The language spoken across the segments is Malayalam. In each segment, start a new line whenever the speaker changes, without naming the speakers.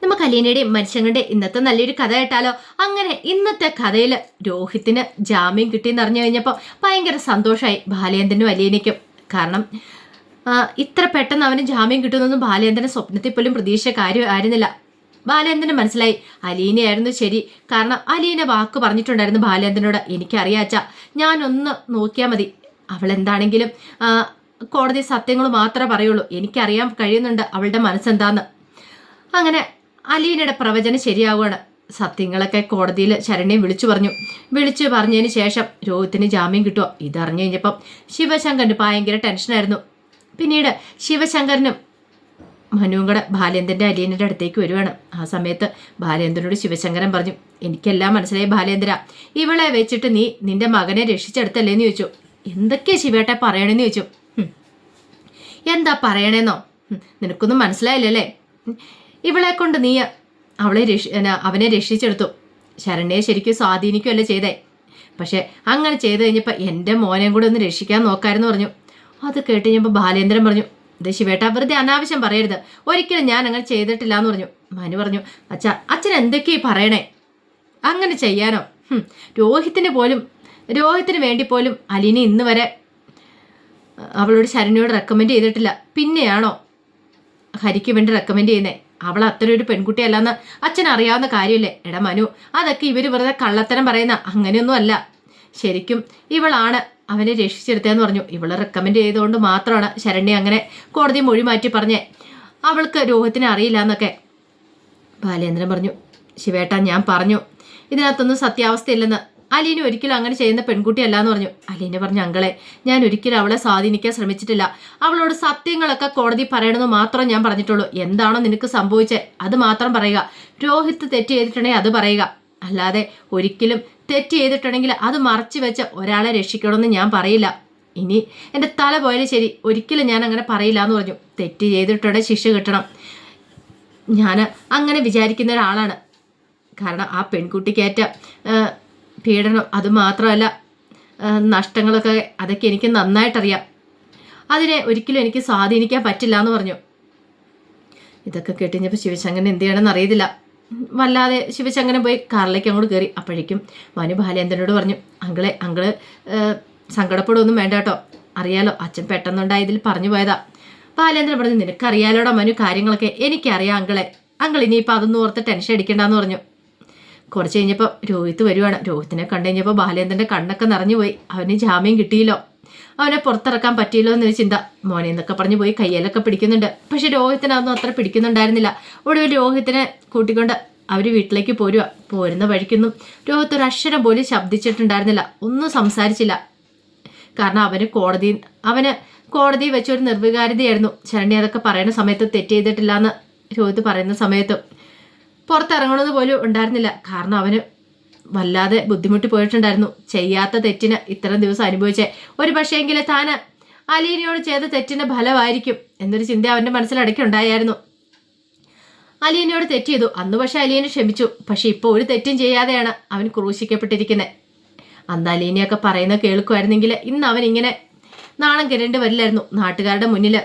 നമുക്ക് അലീനയുടെയും മനുഷ്യങ്ങളുടെ ഇന്നത്തെ നല്ലൊരു കഥ കേട്ടാലോ? അങ്ങനെ ഇന്നത്തെ കഥയിൽ രോഹിത്തിന് ജാമ്യം കിട്ടിയെന്ന് അറിഞ്ഞു കഴിഞ്ഞപ്പോൾ ഭയങ്കര സന്തോഷമായി ബാലേന്ദ്രനും അലീനയ്ക്കും. കാരണം ഇത്ര പെട്ടെന്ന് അവന് ജാമ്യം കിട്ടുന്നൊന്നും ബാലേന്ദ്രൻ സ്വപ്നത്തിൽ പോലും പ്രതീക്ഷ കാര്യമായിരുന്നില്ല. ബാലേന്ദ്രന് മനസ്സിലായി അലീനയായിരുന്നു ശരി. കാരണം അലീന വാക്ക് പറഞ്ഞിട്ടുണ്ടായിരുന്നു ബാലേന്ദ്രനോട്, എനിക്കറിയാച്ച ഞാനൊന്ന് നോക്കിയാൽ മതി, അവൾ എന്താണെങ്കിലും കോടതി സത്യങ്ങൾ മാത്രമേ പറയുള്ളൂ, എനിക്കറിയാൻ കഴിയുന്നുണ്ട് അവളുടെ മനസ്സെന്താന്ന്. അങ്ങനെ അലീനയുടെ പ്രവചനം ശരിയാവുകയാണ്. സത്യങ്ങളൊക്കെ കോടതിയിൽ ശരണ്യെ വിളിച്ചു പറഞ്ഞതിന് ശേഷം രോഹിത്തിന് ജാമ്യം കിട്ടുമോ ഇതറിഞ്ഞു കഴിഞ്ഞപ്പം ശിവശങ്കറിന് ഭയങ്കര ടെൻഷനായിരുന്നു. പിന്നീട് ശിവശങ്കരനും മനുവും കൂടെ ബാലേന്ദ്രൻ്റെ അലീനയുടെ അടുത്തേക്ക് വരുവാണ്. ആ സമയത്ത് ബാലേന്ദ്രനോട് ശിവശങ്കരൻ പറഞ്ഞു, എനിക്കെല്ലാം മനസ്സിലായി ബാലേന്ദ്ര, ഇവളെ വെച്ചിട്ട് നീ നിന്റെ മകനെ രക്ഷിച്ചെടുത്തല്ലേന്ന് ചോദിച്ചു. എന്തൊക്കെയാ ശിവേട്ടെ പറയണേന്ന് ചോദിച്ചു. എന്താ പറയണേന്നോ, നിനക്കൊന്നും മനസ്സിലായില്ലല്ലേ? ഇവളെ കൊണ്ട് നീ അവനെ രക്ഷിച്ചെടുത്തു. ശരണ്യെ ശരിക്കും സ്വാധീനിക്കുകയല്ലേ ചെയ്തേ. പക്ഷെ അങ്ങനെ ചെയ്തു കഴിഞ്ഞപ്പോൾ എൻ്റെ മോനെയും കൂടെ ഒന്ന് രക്ഷിക്കാൻ നോക്കാമെന്ന് പറഞ്ഞു. അത് കേട്ട് കഴിഞ്ഞപ്പോൾ ബാലേന്ദ്രൻ പറഞ്ഞു, ഇത് ശിവേട്ട വെറുതെ അനാവശ്യം പറയരുത്, ഒരിക്കലും ഞാൻ അങ്ങനെ ചെയ്തിട്ടില്ല എന്ന് പറഞ്ഞു. മനു പറഞ്ഞു, അച്ഛൻ എന്തൊക്കെയാ പറയണേ? അങ്ങനെ ചെയ്യാനോ? രോഹിത്തിന് വേണ്ടി പോലും അലീന ഇന്ന് വരെ അവളോട് ശരണ്യോട് റെക്കമെൻഡ് ചെയ്തിട്ടില്ല. പിന്നെയാണോ ഹരിക്ക് വേണ്ടി റെക്കമെൻഡ് ചെയ്യുന്നേ? അവൾ അത്ര ഒരു പെൺകുട്ടിയല്ലെന്ന് അച്ഛൻ അറിയാവുന്ന കാര്യമില്ലേ? എടാ മനു, അതൊക്കെ ഇവർ വെറുതെ കള്ളത്തരം പറയുന്ന അങ്ങനെയൊന്നും അല്ല. ശരിക്കും ഇവളാണ് അവനെ രക്ഷിച്ചെടുത്തതെന്ന് പറഞ്ഞു. ഇവളെ റെക്കമെൻഡ് ചെയ്തുകൊണ്ട് മാത്രമാണ് ശരണ്യ അങ്ങനെ കോടതി മൊഴി മാറ്റി പറഞ്ഞേ, അവൾക്ക് രോഹിത്തിനെ അറിയില്ല എന്നൊക്കെ. ബാലേന്ദ്രൻ പറഞ്ഞു, ശിവേട്ട ഞാൻ പറഞ്ഞു ഇതിനകത്തൊന്നും സത്യാവസ്ഥയില്ലെന്ന്. അലീന ഒരിക്കലും അങ്ങനെ ചെയ്യുന്ന പെൺകുട്ടിയല്ല എന്ന് പറഞ്ഞു. അലീന പറഞ്ഞു, അങ്കളെ, ഞാൻ ഒരിക്കലും അവളെ സ്വാധീനിക്കാൻ ശ്രമിച്ചിട്ടില്ല. അവളോട് സത്യങ്ങളൊക്കെ കോടതി പറയണമെന്ന് മാത്രം ഞാൻ പറഞ്ഞിട്ടുള്ളൂ. എന്താണോ നിനക്ക് സംഭവിച്ചത് അത് മാത്രം പറയുക. രോഹിത്ത് തെറ്റ് ചെയ്തിട്ടുണ്ടെങ്കിൽ അത് പറയുക. അല്ലാതെ ഒരിക്കലും തെറ്റ് ചെയ്തിട്ടുണ്ടെങ്കിൽ അത് മറച്ചു വെച്ച് ഒരാളെ രക്ഷിക്കണമെന്ന് ഞാൻ പറയില്ല. ഇനി എൻ്റെ തല പോയാലും ശരി, ഒരിക്കലും ഞാൻ അങ്ങനെ പറയില്ല എന്ന് പറഞ്ഞു. തെറ്റ് ചെയ്തിട്ടുണ്ടെങ്കിൽ ശിക്ഷ കിട്ടണം. ഞാൻ അങ്ങനെ വിചാരിക്കുന്ന ഒരാളാണ്. കാരണം ആ പെൺകുട്ടിക്കേറ്റ പീഡനം അതുമാത്രമല്ല നഷ്ടങ്ങളൊക്കെ, അതൊക്കെ എനിക്ക് നന്നായിട്ടറിയാം. അതിനെ ഒരിക്കലും എനിക്ക് സ്വാധീനിക്കാൻ പറ്റില്ല എന്ന് പറഞ്ഞു. ഇതൊക്കെ കേട്ടുകഴിഞ്ഞപ്പോൾ ശിവശങ്കരൻ എന്ത് ചെയ്യണമെന്ന് അറിയത്തില്ല. വല്ലാതെ ശിവശങ്കരൻ പോയി കാറിലേക്ക് അങ്ങോട്ട് കയറി. അപ്പോഴേക്കും മനു ബാലേന്ദ്രനോട് പറഞ്ഞു, അങ്കിള് സങ്കടപ്പെടുമൊന്നും വേണ്ട കേട്ടോ, അറിയാലോ അച്ഛൻ പെട്ടെന്നുണ്ടായതിൽ പറഞ്ഞു പോയതാ. ബാലേന്ദ്രൻ പറഞ്ഞു, നിനക്കറിയാലോടാ മനു കാര്യങ്ങളൊക്കെ. എനിക്കറിയാം അങ്കിൾ ഇനിയിപ്പോൾ അതൊന്നും ഓർത്ത് ടെൻഷൻ അടിക്കണ്ടെന്ന് പറഞ്ഞു. കുറച്ച് കഴിഞ്ഞപ്പോൾ രോഹിത്ത് വരുവാണ്. രോഹിത്തിനെ കണ്ടു കഴിഞ്ഞപ്പോൾ ബാലേന്ദ്രൻ്റെ കണ്ണൊക്കെ നിറഞ്ഞുപോയി. അവന് ജാമ്യം കിട്ടിയില്ലോ, അവനെ പുറത്തിറക്കാൻ പറ്റിയില്ലോ എന്നൊരു ചിന്ത. മോനെ എന്നൊക്കെ പറഞ്ഞു പോയി കയ്യിലൊക്കെ പിടിക്കുന്നുണ്ട്. പക്ഷെ രോഹിത്തിനൊന്നും അത്ര പിടിക്കുന്നുണ്ടായിരുന്നില്ല. ഒടുവിൽ രോഹിത്തിനെ കൂട്ടിക്കൊണ്ട് അവർ വീട്ടിലേക്ക് പോരുന്ന വഴിക്കൊന്നും രോഹിത്ത് ഒരു അക്ഷരം പോലും ശബ്ദിച്ചിട്ടുണ്ടായിരുന്നില്ല, ഒന്നും സംസാരിച്ചില്ല. കാരണം അവന് കോടതി വെച്ചൊരു നിർവികാരതയായിരുന്നു. ശരണ്യ അതൊക്കെ പറയുന്ന സമയത്ത് തെറ്റ് ചെയ്തിട്ടില്ല എന്ന് രോഹിത്ത് പറയുന്ന സമയത്ത് പുറത്തിറങ്ങണമെന്ന് പോലും ഉണ്ടായിരുന്നില്ല. കാരണം അവന് വല്ലാതെ ബുദ്ധിമുട്ടി പോയിട്ടുണ്ടായിരുന്നു. ചെയ്യാത്ത തെറ്റിന് ഇത്രയും ദിവസം അനുഭവിച്ചേ, ഒരു പക്ഷേങ്കിൽ താൻ അലീനയോട് ചെയ്ത തെറ്റിന് ഫലമായിരിക്കും എന്നൊരു ചിന്ത അവൻ്റെ മനസ്സിലടയ്ക്കുണ്ടായിരുന്നു. അലീനയോട് തെറ്റ് ചെയ്തു അന്ന്, പക്ഷെ അലീന ക്ഷമിച്ചു. പക്ഷെ ഇപ്പോൾ ഒരു തെറ്റും ചെയ്യാതെയാണ് അവൻ ക്രൂശിക്കപ്പെട്ടിരിക്കുന്നത്. അന്ന് അലീനയൊക്കെ പറയുന്നത് കേൾക്കുമായിരുന്നെങ്കിൽ ഇന്ന് അവൻ ഇങ്ങനെ നാണം കെടേണ്ടി വരില്ലായിരുന്നു. നാട്ടുകാരുടെ മുന്നിൽ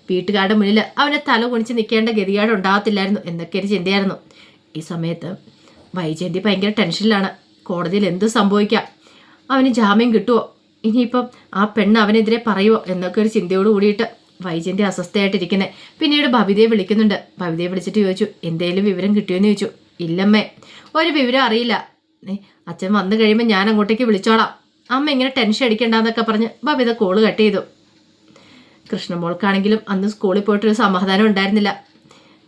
വീട്ടുകാരുടെ മുന്നിൽ അവനെ തല കുണിച്ച് നിൽക്കേണ്ട ഗതികേട് ഉണ്ടാകത്തില്ലായിരുന്നു എന്നൊക്കെ ഒരു ചിന്തയായിരുന്നു. ഈ സമയത്ത് വൈജയന്തി ഭയങ്കര ടെൻഷനിലാണ്. കോടതിയിൽ എന്ത് സംഭവിക്കാം, അവന് ജാമ്യം കിട്ടുമോ, ഇനിയിപ്പം ആ പെണ്ണ് അവനെതിരെ പറയുമോ എന്നൊക്കെ ഒരു ചിന്തയോട് കൂടിയിട്ട് വൈജയന്തി അസ്വസ്ഥയായിട്ടിരിക്കുന്നത്. പിന്നീട് ബബിതയെ വിളിക്കുന്നുണ്ട്. ബബിതയെ വിളിച്ചിട്ട് ചോദിച്ചു, എന്തേലും വിവരം കിട്ടിയോന്ന് ചോദിച്ചു. ഇല്ലമ്മേ, ഒരു വിവരം അറിയില്ല. അച്ഛൻ വന്നു കഴിയുമ്പോൾ ഞാൻ അങ്ങോട്ടേക്ക് വിളിച്ചോളാം, അമ്മ ഇങ്ങനെ ടെൻഷൻ അടിക്കണ്ടെന്നൊക്കെ പറഞ്ഞ് ബബിത കോള് കട്ട് ചെയ്തു. കൃഷ്ണമോൾക്കാണെങ്കിലും അന്ന് സ്കൂളിൽ പോയിട്ടൊരു സമാധാനം ഉണ്ടായിരുന്നില്ല.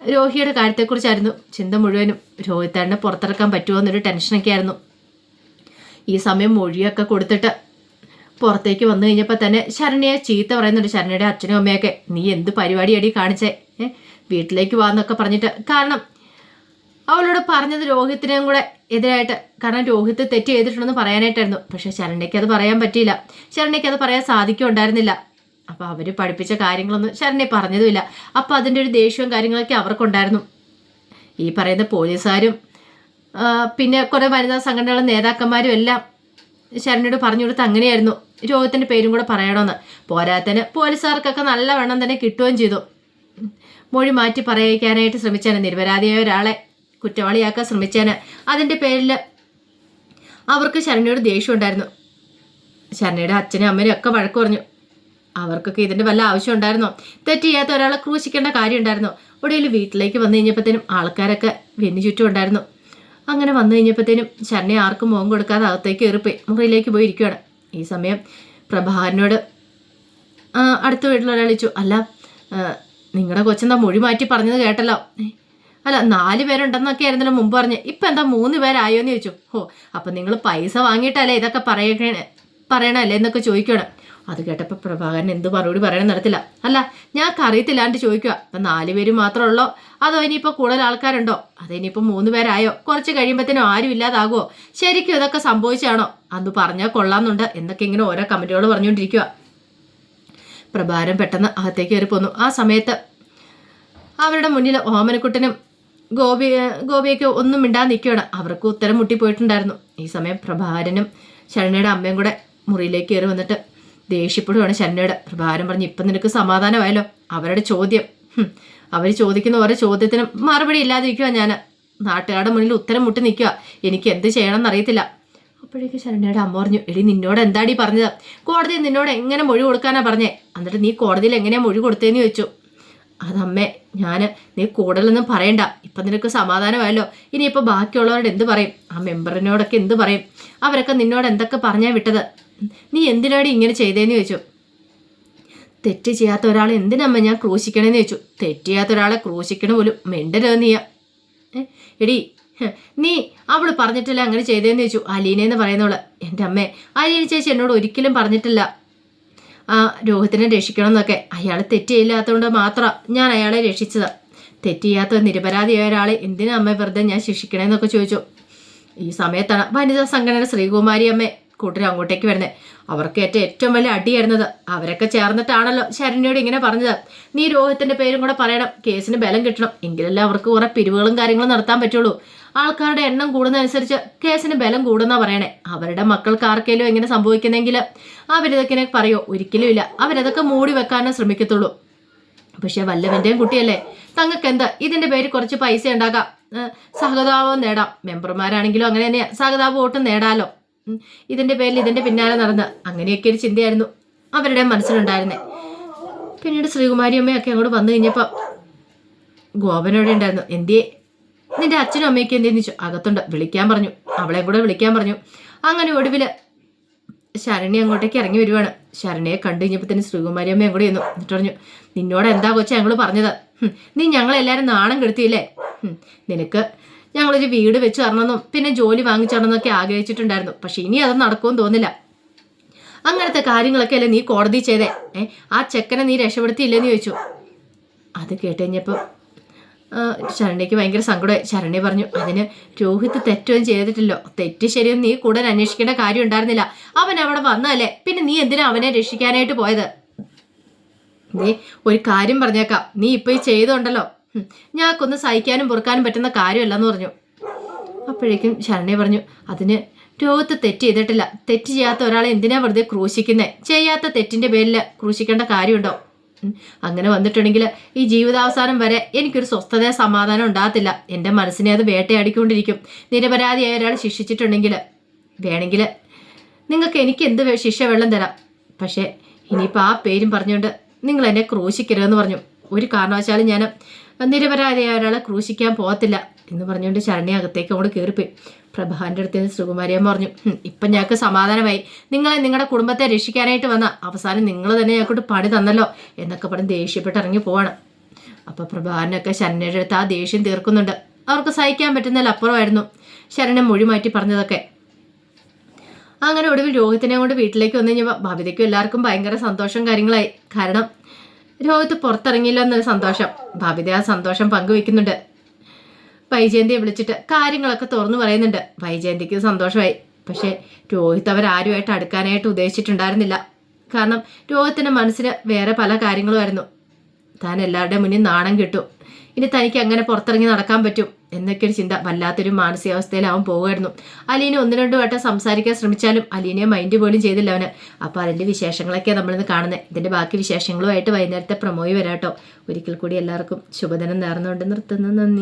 രോഹിയുടെ കാര്യത്തെക്കുറിച്ചായിരുന്നു ചിന്ത മുഴുവനും. രോഹിത്തേട്ടനെ പുറത്തിറക്കാൻ പറ്റുമോ എന്നൊരു ടെൻഷനൊക്കെ ആയിരുന്നു. ഈ സമയം മൊഴിയൊക്കെ കൊടുത്തിട്ട് പുറത്തേക്ക് വന്നു കഴിഞ്ഞപ്പോൾ തന്നെ ശരണ്യെ ചീത്ത പറയുന്നുണ്ട്. ശരണ്യയുടെ അച്ഛനും അമ്മയൊക്കെ, നീ എന്ത് പരിപാടിയടി കാണിച്ചേ, വീട്ടിലേക്ക് വാന്നൊക്കെ പറഞ്ഞിട്ട്. കാരണം അവളോട് പറഞ്ഞത് രോഹിത്തിനെയും കൂടെ എതിരായിട്ട്. കാരണം രോഹിത്ത് തെറ്റ് ചെയ്തിട്ടുണ്ടെന്ന് പറയാനായിട്ടായിരുന്നു. പക്ഷെ ശരണ്യയ്ക്ക് അത് പറയാൻ പറ്റിയില്ല. ശരണ്യയ്ക്ക് അത് പറയാൻ സാധിക്കുന്നുണ്ടായിരുന്നില്ല. അപ്പോൾ അവർ പഠിപ്പിച്ച കാര്യങ്ങളൊന്നും ശരണ്യ പറഞ്ഞതുമില്ല. അപ്പോൾ അതിൻ്റെ ഒരു ദേഷ്യവും കാര്യങ്ങളൊക്കെ അവർക്കുണ്ടായിരുന്നു. ഈ പറയുന്ന പോലീസുകാരും പിന്നെ കുറേ വനിതാ സംഘടനകളുടെ നേതാക്കന്മാരും എല്ലാം ശരണ്യോട് പറഞ്ഞു കൊടുത്ത് അങ്ങനെയായിരുന്നു രോഗത്തിൻ്റെ പേരും കൂടെ പറയണമെന്ന്. പോരാത്തതിന് പോലീസുകാർക്കൊക്കെ നല്ല വണ്ണം തന്നെ കിട്ടുകയും ചെയ്തു. മൊഴി മാറ്റി പറയിക്കാനായിട്ട് ശ്രമിച്ചാണ്. നിരപരാധിയായ ഒരാളെ കുറ്റവാളിയാക്കാൻ ശ്രമിച്ചാണ്. അതിൻ്റെ പേരിൽ അവർക്ക് ശരണ്യയോട് ദേഷ്യം ഉണ്ടായിരുന്നു. ശരണ്യയുടെ അച്ഛനും അമ്മയും ഒക്കെ വഴക്ക് പറഞ്ഞു. അവർക്കൊക്കെ ഇതിൻ്റെ വല്ല ആവശ്യം ഉണ്ടായിരുന്നോ? തെറ്റ് ചെയ്യാത്ത ഒരാളെ ക്രൂശിക്കേണ്ട കാര്യം ഉണ്ടായിരുന്നോ? ഒടുവിൽ വീട്ടിലേക്ക് വന്നു കഴിഞ്ഞപ്പോഴത്തേനും ആൾക്കാരൊക്കെ വെന്നു ചുറ്റും ഉണ്ടായിരുന്നു. അങ്ങനെ വന്നു കഴിഞ്ഞപ്പോഴത്തേനും ശരണ്യ ആർക്കും മുഖം കൊടുക്കാതെ അകത്തേക്ക് കയറിപ്പോയി മുറിയിലേക്ക് പോയി ഇരിക്കുകയാണ്. ഈ സമയം പ്രഭാകരനോട് അടുത്ത വീട്ടിലൊരാൾ വിളിച്ചു, അല്ല നിങ്ങളുടെ കൊച്ചെന്താ മൊഴി മാറ്റി പറഞ്ഞത് കേട്ടല്ലോ? അല്ല 4 പേരുണ്ടെന്നൊക്കെ ആയിരുന്നല്ലോ മുമ്പ് പറഞ്ഞ്, ഇപ്പം എന്താ 3 പേരായോന്ന് ചോദിച്ചു. അപ്പം നിങ്ങൾ പൈസ വാങ്ങിയിട്ടല്ലേ ഇതൊക്കെ പറയണല്ലേ എന്നൊക്കെ ചോദിക്കുകയാണ്. അത് കേട്ടപ്പോൾ പ്രഭാകരൻ എന്ത് മറുപടി പറയണം നടത്തില്ല. അല്ല ഞങ്ങൾക്ക് അറിയത്തില്ലാണ്ട് ചോദിക്കുക, അപ്പം 4 പേര് മാത്രമേ ഉള്ളോ അതോ ഇനിയിപ്പോൾ കൂടുതൽ ആൾക്കാരുണ്ടോ? അതിനിപ്പോൾ 3 പേരായോ? കുറച്ച് കഴിയുമ്പോഴത്തേനും ആരും ഇല്ലാതാകുമോ? ശരിക്കും ഇതൊക്കെ സംഭവിച്ചാണോ? അന്ന് പറഞ്ഞാൽ കൊള്ളാമെന്നുണ്ട് എന്നൊക്കെ ഇങ്ങനെ ഓരോ കമൻറ്റുകൾ പറഞ്ഞുകൊണ്ടിരിക്കുക. പ്രഭാകരൻ പെട്ടെന്ന് അകത്തേക്ക് കയറി പോന്നു. ആ സമയത്ത് അവരുടെ മുന്നിൽ ഓമനക്കുട്ടനും ഗോപിയൊക്കെ ഒന്നും മിണ്ടാതെ നിൽക്കുകയാണ്. അവർക്ക് ഉത്തരം മുട്ടിപ്പോയിട്ടുണ്ടായിരുന്നു. ഈ സമയം പ്രഭാകരനും ശരണ്യയുടെ അമ്മയും കൂടെ മുറിയിലേക്ക് കയറി വന്നിട്ട് ദേഷ്യപ്പെടുവാണ് ശരണ്യയുടെ. പ്രഭാകരൻ പറഞ്ഞു, ഇപ്പം നിനക്ക് സമാധാനമായല്ലോ? അവരുടെ ചോദ്യം, അവർ ചോദിക്കുന്ന ഓരോ ചോദ്യത്തിനും മറുപടി ഇല്ലാതിരിക്കുക. ഞാൻ നാട്ടുകാരുടെ മുന്നിൽ ഉത്തരം മുട്ടി നിൽക്കുക. എനിക്ക് എന്ത് ചെയ്യണമെന്ന് അറിയത്തില്ല. അപ്പോഴേക്കും ശരണ്യയുടെ അമ്മ പറഞ്ഞു, എടി നിന്നോട് എന്താടി പറഞ്ഞത്? കോടതിയിൽ നിന്നോട് എങ്ങനെ മൊഴി കൊടുക്കാനാ പറഞ്ഞേ? എന്നിട്ട് നീ കോടതിയിൽ എങ്ങനെയാ മൊഴി കൊടുത്തതെന്ന് ചോദിച്ചു. അതമ്മേ നീ കൂടുതലൊന്നും പറയണ്ട, ഇപ്പം നിനക്ക് സമാധാനമായല്ലോ. ഇനിയിപ്പോൾ ബാക്കിയുള്ളവരോട് എന്ത് പറയും? ആ മെമ്പറിനോടൊക്കെ എന്ത് പറയും? അവരൊക്കെ നിന്നോട് എന്തൊക്കെ പറഞ്ഞാൽ വിട്ടത്? നീ എന്തിനാടി ഇങ്ങനെ ചെയ്തേന്ന് ചോദിച്ചു. തെറ്റ് ചെയ്യാത്ത ഒരാളെ എന്തിനമ്മ ഞാൻ ക്രൂശിക്കണേന്ന് ചോദിച്ചു. തെറ്റ് ചെയ്യാത്ത ഒരാളെ ക്രൂശിക്കണ പോലും മിണ്ടരുത് നീയാ. എടി നീ അവൾ പറഞ്ഞിട്ടില്ല അങ്ങനെ ചെയ്തേന്ന് ചോദിച്ചു. അലീനയെന്ന് പറയുന്നവള്. എൻ്റെ അമ്മേ, അലീന ചേച്ചി എന്നോട് ഒരിക്കലും പറഞ്ഞിട്ടില്ല രോഹിത്തിനെ രക്ഷിക്കണമെന്നൊക്കെ. അയാൾ തെറ്റ് ചെയ്യില്ലാത്തതുകൊണ്ട് മാത്രം ഞാൻ അയാളെ രക്ഷിച്ചത്. തെറ്റ് ചെയ്യാത്ത നിരപരാധിയായ ഒരാളെ എന്തിനാ അമ്മ വെറുതെ ഞാൻ ശിക്ഷിക്കണേന്നൊക്കെ ചോദിച്ചു. ഈ സമയത്താണ് വനിതാ സംഘടന ശ്രീകുമാരി അമ്മ കൂട്ടർ അങ്ങോട്ടേക്ക് വരുന്നത്. അവർക്ക് ഏറ്റവും വലിയ അടിയായിരുന്നത്. അവരൊക്കെ ചേർന്നിട്ടാണല്ലോ ശരണ്യോട് ഇങ്ങനെ പറഞ്ഞത്, നീ രോഹിത്തിന്റെ പേരും കൂടെ പറയണം, കേസിന് ബലം കിട്ടണം, എങ്കിലല്ലേ അവർക്ക് കുറെ പിരിവുകളും കാര്യങ്ങളും നടത്താൻ പറ്റുള്ളൂ. ആൾക്കാരുടെ എണ്ണം കൂടുന്നതനുസരിച്ച് കേസിന് ബലം കൂടുന്നാ പറയണേ. അവരുടെ മക്കൾക്ക് ആർക്കെങ്കിലും എങ്ങനെ സംഭവിക്കുന്നെങ്കിൽ അവരിതൊക്കെ പറയോ? ഒരിക്കലും ഇല്ല. അവരതൊക്കെ മൂടി വെക്കാനേ ശ്രമിക്കത്തുള്ളൂ. പക്ഷെ വല്ലവൻ്റെയും കുട്ടിയല്ലേ, തങ്ങൾക്ക് എന്താ ഇതിന്റെ പേര് കുറച്ച് പൈസ ഉണ്ടാക്കാം, സഹതാപം നേടാം. മെമ്പർമാരാണെങ്കിലും അങ്ങനെ തന്നെയാ, സഹതാപ വോട്ടും നേടാലോ. ഇതിന്റെ പേരിൽ ഇതിന്റെ പിന്നാലെ നടന്ന് അങ്ങനെയൊക്കെ ഒരു ചിന്തയായിരുന്നു അവരുടെ മനസ്സിലുണ്ടായിരുന്നേ. പിന്നീട് ശ്രീകുമാരി അമ്മയൊക്കെ അങ്ങോട്ട് വന്നു കഴിഞ്ഞപ്പോൾ ഗോപനോടെ ഉണ്ടായിരുന്നു. എന്തിയെ നിന്റെ അച്ഛനും അമ്മയൊക്കെ എന്തെന്ന് ചോദിച്ചു. അകത്തുണ്ട്, വിളിക്കാൻ പറഞ്ഞു, അവളെയും കൂടെ വിളിക്കാൻ പറഞ്ഞു. അങ്ങനെ ഒടുവിൽ ശരണ്യ അങ്ങോട്ടേക്ക് ഇറങ്ങി വരുവാണ്. ശരണ്യയെ കണ്ടു കഴിഞ്ഞപ്പോൾ തന്നെ ശ്രീകുമാരി അമ്മയും കൂടെ ചെന്നു. എന്നിട്ട് പറഞ്ഞു, നിന്നോട് എന്താ കൊച്ചാ ഞങ്ങൾ പറഞ്ഞത്? നീ ഞങ്ങളെല്ലാവരും നാണം കെടുത്തിയില്ലേ? നിനക്ക് ഞങ്ങളൊരു വീട് വെച്ച് തരണമെന്നും പിന്നെ ജോലി വാങ്ങിച്ചു തരണമെന്നൊക്കെ ആഗ്രഹിച്ചിട്ടുണ്ടായിരുന്നു. പക്ഷെ ഇനി അത് നടക്കുമെന്ന് തോന്നില്ല. അങ്ങനത്തെ കാര്യങ്ങളൊക്കെ അല്ലേ നീ കോടതി ചെയ്തേ? ആ ചെക്കനെ നീ രക്ഷപ്പെടുത്തിയില്ലെന്ന് ചോദിച്ചു. അത് കേട്ട് കഴിഞ്ഞപ്പോൾ ശരണ്യക്ക് ഭയങ്കര സങ്കടമായി. ശരണ്യ പറഞ്ഞു, അതിന് രോഹിത് തെറ്റൊന്നും ചെയ്തിട്ടില്ലോ. തെറ്റ് ശരിയൊന്നും നീ കൂടുതൽ അന്വേഷിക്കേണ്ട കാര്യം ഉണ്ടായിരുന്നില്ല. അവൻ അവിടെ വന്നതല്ലേ, പിന്നെ നീ എന്തിനാ അവനെ രക്ഷിക്കാനായിട്ട് പോയത്? നീ ഒരു കാര്യം പറഞ്ഞേക്കാം, നീ ഇപ്പൊ ഈ ചെയ്തുണ്ടല്ലോ, ഞങ്ങൾക്കൊന്ന് സഹിക്കാനും പൊറുക്കാനും പറ്റുന്ന കാര്യമല്ലെന്ന് പറഞ്ഞു. അപ്പോഴേക്കും ശരണ്യ പറഞ്ഞു, അതിന് രോഹിത് തെറ്റ് ചെയ്തിട്ടില്ല. തെറ്റ് ചെയ്യാത്ത ഒരാളെ എന്തിനാ വെറുതെ ക്രൂശിക്കുന്നേ? ചെയ്യാത്ത തെറ്റിന്റെ പേരിൽ ക്രൂശിക്കേണ്ട കാര്യമുണ്ടോ? അങ്ങനെ വന്നിട്ടുണ്ടെങ്കിൽ ഈ ജീവിതാവസാനം വരെ എനിക്കൊരു സ്വസ്ഥത സമാധാനം ഉണ്ടാകത്തില്ല. എൻ്റെ മനസ്സിനെ അത് വേട്ടയാടിക്കൊണ്ടിരിക്കും. നിരപരാധിയായ ഒരാൾ ശിക്ഷിച്ചിട്ടുണ്ടെങ്കിൽ വേണമെങ്കിൽ നിങ്ങൾക്ക് എനിക്ക് എന്ത് ശിക്ഷ വെള്ളം തരാം. പക്ഷേ ഇനിയിപ്പോൾ ആ പേരും പറഞ്ഞുകൊണ്ട് നിങ്ങൾ എന്നെ ക്രൂശിക്കരുതെന്ന് പറഞ്ഞു. ഒരു കാരണവശാലും ഞാൻ നിരപരാധിയായ ഒരാളെ ക്രൂശിക്കാൻ പോകത്തില്ല എന്ന് പറഞ്ഞുകൊണ്ട് ശരണ്യ അകത്തേക്ക് അങ്ങോട്ട് കയറിപ്പോയി. പ്രഭാന്റെ അടുത്ത് നിന്ന് ശ്രീകുമാരിയമ്മ പറഞ്ഞു, ഇപ്പം ഞങ്ങൾക്ക് സമാധാനമായി. നിങ്ങളെ നിങ്ങളുടെ കുടുംബത്തെ രക്ഷിക്കാനായിട്ട് വന്ന അവസാനം നിങ്ങൾ തന്നെ ഞങ്ങൾക്കൊട്ട് പണി തന്നല്ലോ എന്നൊക്കെ പറഞ്ഞ് ദേഷ്യപ്പെട്ട് ഇറങ്ങി പോവാണ്. അപ്പോൾ പ്രഭാകരനൊക്കെ ശരണ്യയുടെ അടുത്ത് ആ ദേഷ്യം തീർക്കുന്നുണ്ട്. അവർക്ക് സഹിക്കാൻ പറ്റുന്നതിൽ അപ്പുറമായിരുന്നു ശരണ്യ മൊഴി മാറ്റി പറഞ്ഞതൊക്കെ. അങ്ങനെ ഒടുവിൽ രോഹിത്തിനെ കൊണ്ട് വീട്ടിലേക്ക് വന്നു കഴിഞ്ഞപ്പോൾ ഭവിതയ്ക്കും എല്ലാവർക്കും ഭയങ്കര സന്തോഷം കാര്യങ്ങളായി. കാരണം രോഹിത്ത് പുറത്തിറങ്ങിയില്ല എന്നൊരു സന്തോഷം. ഭവിത ആ സന്തോഷം പങ്കുവെക്കുന്നുണ്ട്. വൈജയന്തിയെ വിളിച്ചിട്ട് കാര്യങ്ങളൊക്കെ തുറന്നു പറയുന്നുണ്ട്. വൈജയന്തിക്ക് സന്തോഷമായി. പക്ഷേ രോഹിത്ത് അവരാരുമായിട്ട് അടുക്കാനായിട്ട് ഉദ്ദേശിച്ചിട്ടുണ്ടായിരുന്നില്ല. കാരണം രോഹിത്തിൻ്റെ മനസ്സിന് വേറെ പല കാര്യങ്ങളുമായിരുന്നു. താൻ എല്ലാവരുടെയും മുന്നിൽ നാണം കിട്ടും, ഇനി തനിക്ക് അങ്ങനെ പുറത്തിറങ്ങി നടക്കാൻ പറ്റും എന്നൊക്കെ ഒരു ചിന്ത. വല്ലാത്തൊരു മാനസികാവസ്ഥയിലാവും പോകുമായിരുന്നു. അലീന 1-2 വട്ടം സംസാരിക്കാൻ ശ്രമിച്ചാലും അലീനയെ മൈൻഡ് പോലും ചെയ്തില്ല അവന്. അപ്പോൾ അതിൻ്റെ വിശേഷങ്ങളൊക്കെയാണ് നമ്മളിന്ന് കാണുന്നത്. ഇതിൻ്റെ ബാക്കി വിശേഷങ്ങളുമായിട്ട് വൈകുന്നേരത്തെ പ്രൊമോയിൽ വരാട്ടോ. ഒരിക്കൽ കൂടി എല്ലാവർക്കും ശുഭദിനം നേർന്നുകൊണ്ട് നിർത്തുന്നു. നന്ദി.